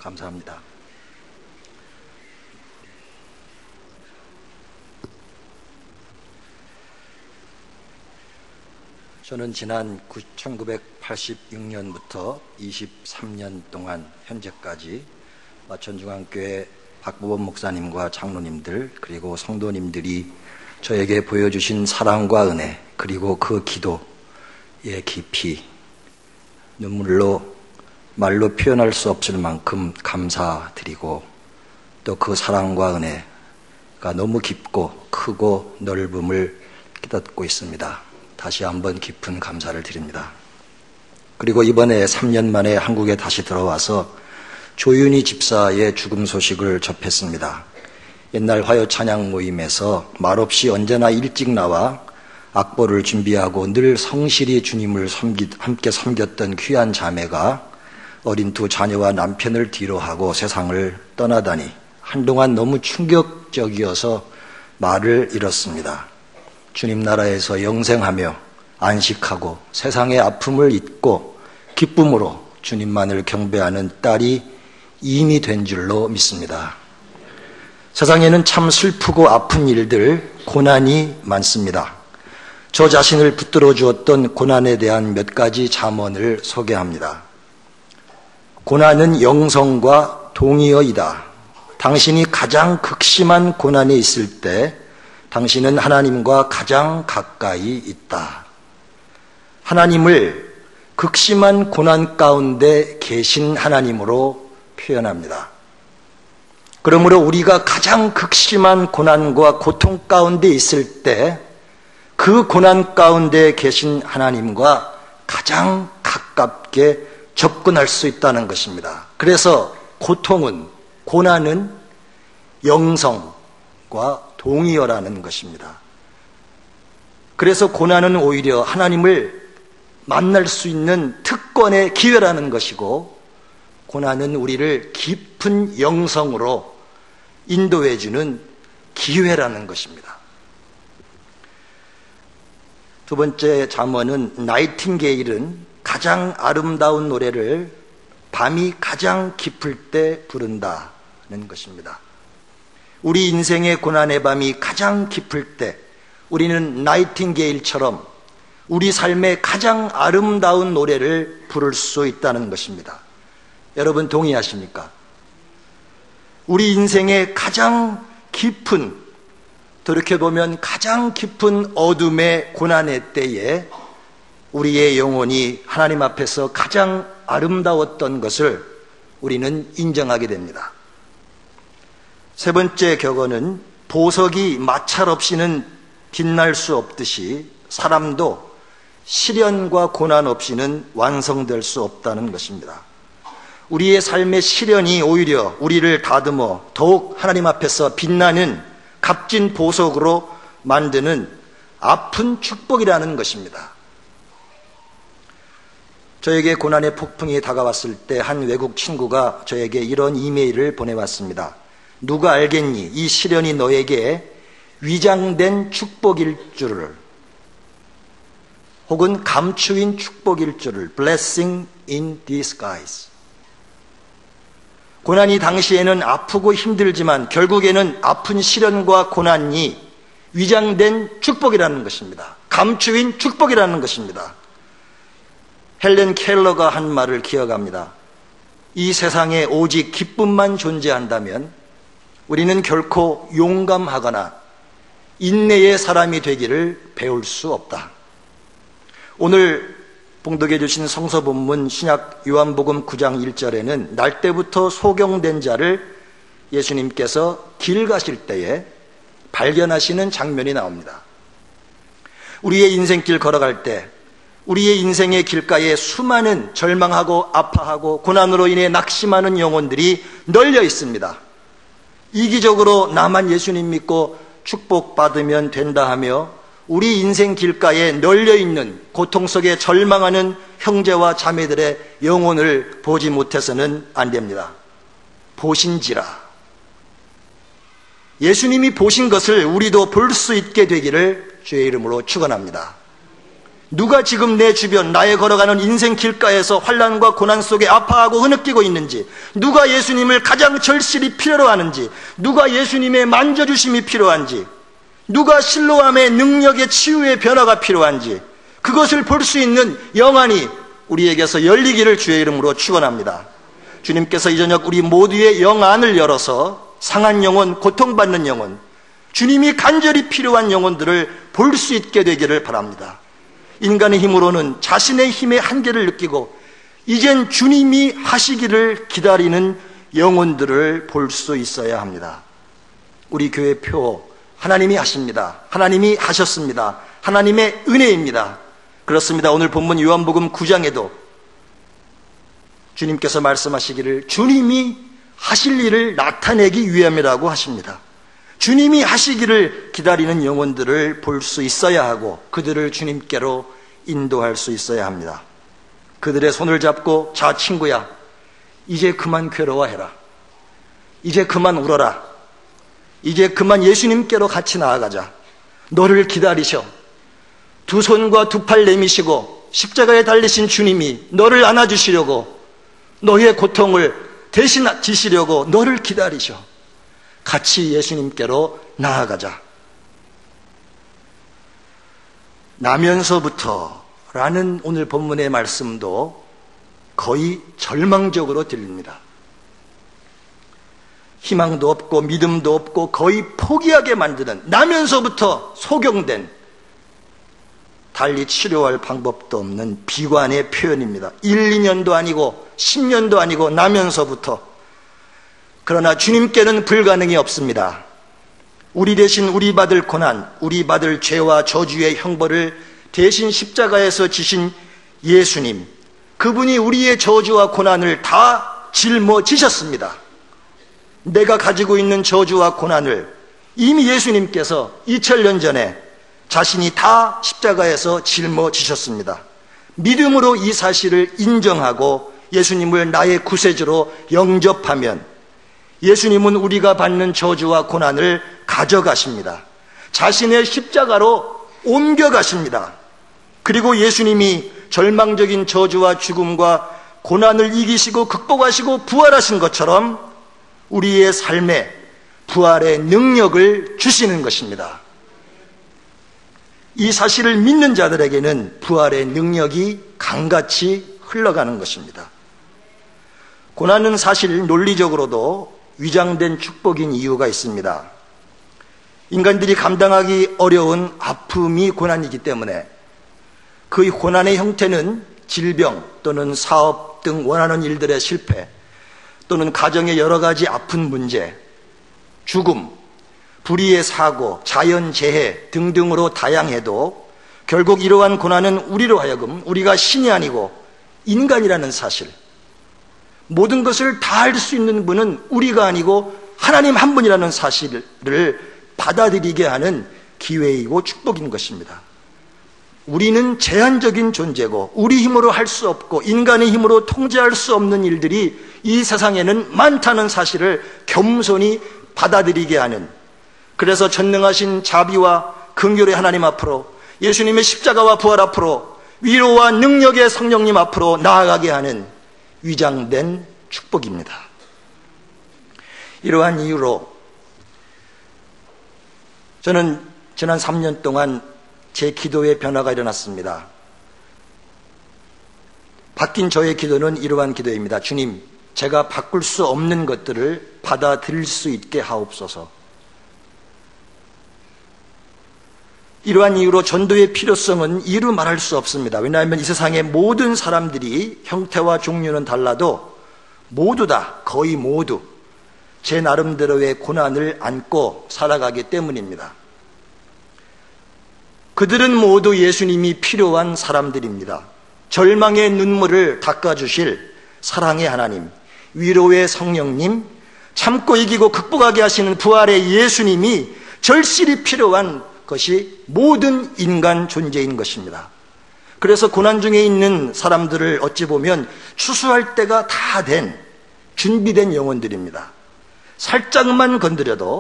감사합니다. 저는 지난 1986년부터 23년 동안 현재까지 마천중앙교회 박보범 목사님과 장로님들 그리고 성도님들이 저에게 보여주신 사랑과 은혜 그리고 그 기도의 깊이 눈물로 말로 표현할 수 없을 만큼 감사드리고 또 그 사랑과 은혜가 너무 깊고 크고 넓음을 깨닫고 있습니다. 다시 한번 깊은 감사를 드립니다. 그리고 이번에 3년 만에 한국에 다시 들어와서 조윤희 집사의 죽음 소식을 접했습니다. 옛날 화요 찬양 모임에서 말없이 언제나 일찍 나와 악보를 준비하고 늘 성실히 주님을 함께 섬겼던 귀한 자매가 어린 두 자녀와 남편을 뒤로하고 세상을 떠나다니 한동안 너무 충격적이어서 말을 잃었습니다. 주님 나라에서 영생하며 안식하고 세상의 아픔을 잊고 기쁨으로 주님만을 경배하는 딸이 이미 된 줄로 믿습니다. 세상에는 참 슬프고 아픈 일들, 고난이 많습니다. 저 자신을 붙들어 주었던 고난에 대한 몇 가지 잠언을 소개합니다. 고난은 영성과 동의어이다. 당신이 가장 극심한 고난에 있을 때 당신은 하나님과 가장 가까이 있다. 하나님을 극심한 고난 가운데 계신 하나님으로 표현합니다. 그러므로 우리가 가장 극심한 고난과 고통 가운데 있을 때 그 고난 가운데 계신 하나님과 가장 가깝게 접근할 수 있다는 것입니다. 그래서 고난은 영성과 동의어라는 것입니다. 그래서 고난은 오히려 하나님을 만날 수 있는 특권의 기회라는 것이고 고난은 우리를 깊은 영성으로 인도해 주는 기회라는 것입니다. 두 번째 잠언은 나이팅게일은 가장 아름다운 노래를 밤이 가장 깊을 때 부른다는 것입니다. 우리 인생의 고난의 밤이 가장 깊을 때 우리는 나이팅게일처럼 우리 삶의 가장 아름다운 노래를 부를 수 있다는 것입니다. 여러분 동의하십니까? 우리 인생의 가장 깊은, 돌이켜보면 가장 깊은 어둠의 고난의 때에 우리의 영혼이 하나님 앞에서 가장 아름다웠던 것을 우리는 인정하게 됩니다. 세 번째 격언은 보석이 마찰 없이는 빛날 수 없듯이 사람도 시련과 고난 없이는 완성될 수 없다는 것입니다. 우리의 삶의 시련이 오히려 우리를 다듬어 더욱 하나님 앞에서 빛나는 값진 보석으로 만드는 아픈 축복이라는 것입니다. 저에게 고난의 폭풍이 다가왔을 때 한 외국 친구가 저에게 이런 이메일을 보내왔습니다. 누가 알겠니? 이 시련이 너에게 위장된 축복일 줄을, 혹은 감추인 축복일 줄을, blessing in disguise. 고난이 당시에는 아프고 힘들지만 결국에는 아픈 시련과 고난이 위장된 축복이라는 것입니다. 감추인 축복이라는 것입니다. 헬렌 켈러가 한 말을 기억합니다. 이 세상에 오직 기쁨만 존재한다면 우리는 결코 용감하거나 인내의 사람이 되기를 배울 수 없다. 오늘 봉독해 주신 성서 본문 신약 요한복음 9장 1절에는 날 때부터 소경된 자를 예수님께서 길 가실 때에 발견하시는 장면이 나옵니다. 우리의 인생길 걸어갈 때 우리의 인생의 길가에 수많은 절망하고 아파하고 고난으로 인해 낙심하는 영혼들이 널려 있습니다. 이기적으로 나만 예수님 믿고 축복받으면 된다 하며 우리 인생 길가에 널려있는 고통 속에 절망하는 형제와 자매들의 영혼을 보지 못해서는 안 됩니다. 보신지라. 예수님이 보신 것을 우리도 볼 수 있게 되기를 주의 이름으로 축원합니다. 누가 지금 내 주변 나의 걸어가는 인생 길가에서 환난과 고난 속에 아파하고 흐느끼고 있는지, 누가 예수님을 가장 절실히 필요로 하는지, 누가 예수님의 만져주심이 필요한지, 누가 실로암의 능력의 치유의 변화가 필요한지, 그것을 볼 수 있는 영안이 우리에게서 열리기를 주의 이름으로 축원합니다. 주님께서 이 저녁 우리 모두의 영안을 열어서 상한 영혼, 고통받는 영혼, 주님이 간절히 필요한 영혼들을 볼 수 있게 되기를 바랍니다. 인간의 힘으로는 자신의 힘의 한계를 느끼고 이젠 주님이 하시기를 기다리는 영혼들을 볼 수 있어야 합니다. 우리 교회 표 하나님이 하십니다. 하나님이 하셨습니다. 하나님의 은혜입니다. 그렇습니다. 오늘 본문 요한복음 9장에도 주님께서 말씀하시기를 주님이 하실 일을 나타내기 위함이라고 하십니다. 주님이 하시기를 기다리는 영혼들을 볼 수 있어야 하고 그들을 주님께로 인도할 수 있어야 합니다. 그들의 손을 잡고 자 친구야, 이제 그만 괴로워해라. 이제 그만 울어라. 이제 그만 예수님께로 같이 나아가자. 너를 기다리셔. 두 손과 두 팔 내미시고 십자가에 달리신 주님이 너를 안아주시려고, 너의 고통을 대신 지시려고 너를 기다리셔. 같이 예수님께로 나아가자. 나면서부터라는 오늘 본문의 말씀도 거의 절망적으로 들립니다. 희망도 없고 믿음도 없고 거의 포기하게 만드는, 나면서부터 소경된, 달리 치료할 방법도 없는 비관의 표현입니다. 1, 2년도 아니고 10년도 아니고 나면서부터. 그러나 주님께는 불가능이 없습니다. 우리 대신 우리 받을 고난, 우리 받을 죄와 저주의 형벌을 대신 십자가에서 지신 예수님, 그분이 우리의 저주와 고난을 다 짊어지셨습니다. 내가 가지고 있는 저주와 고난을 이미 예수님께서 2000년 전에 자신이 다 십자가에서 짊어지셨습니다. 믿음으로 이 사실을 인정하고 예수님을 나의 구세주로 영접하면 예수님은 우리가 받는 저주와 고난을 가져가십니다. 자신의 십자가로 옮겨가십니다. 그리고 예수님이 절망적인 저주와 죽음과 고난을 이기시고 극복하시고 부활하신 것처럼 우리의 삶에 부활의 능력을 주시는 것입니다. 이 사실을 믿는 자들에게는 부활의 능력이 강같이 흘러가는 것입니다. 고난은 사실 논리적으로도 위장된 축복인 이유가 있습니다. 인간들이 감당하기 어려운 아픔이 고난이기 때문에 그 고난의 형태는 질병 또는 사업 등 원하는 일들의 실패, 또는 가정의 여러 가지 아픈 문제, 죽음, 불의의 사고, 자연재해 등등으로 다양해도 결국 이러한 고난은 우리로 하여금 우리가 신이 아니고 인간이라는 사실, 모든 것을 다 할 수 있는 분은 우리가 아니고 하나님 한 분이라는 사실을 받아들이게 하는 기회이고 축복인 것입니다. 우리는 제한적인 존재고 우리 힘으로 할 수 없고 인간의 힘으로 통제할 수 없는 일들이 이 세상에는 많다는 사실을 겸손히 받아들이게 하는, 그래서 전능하신 자비와 긍휼의 하나님 앞으로, 예수님의 십자가와 부활 앞으로, 위로와 능력의 성령님 앞으로 나아가게 하는 위장된 축복입니다. 이러한 이유로 저는 지난 3년 동안 제 기도의 변화가 일어났습니다. 바뀐 저의 기도는 이러한 기도입니다. 주님, 제가 바꿀 수 없는 것들을 받아들일 수 있게 하옵소서. 이러한 이유로 전도의 필요성은 이루 말할 수 없습니다. 왜냐하면 이 세상의 모든 사람들이 형태와 종류는 달라도 모두 다, 거의 모두 제 나름대로의 고난을 안고 살아가기 때문입니다. 그들은 모두 예수님이 필요한 사람들입니다. 절망의 눈물을 닦아주실 사랑의 하나님, 위로의 성령님, 참고 이기고 극복하게 하시는 부활의 예수님이 절실히 필요한 것이 모든 인간 존재인 것입니다. 그래서 고난 중에 있는 사람들을 어찌 보면 추수할 때가 다 된, 준비된 영혼들입니다. 살짝만 건드려도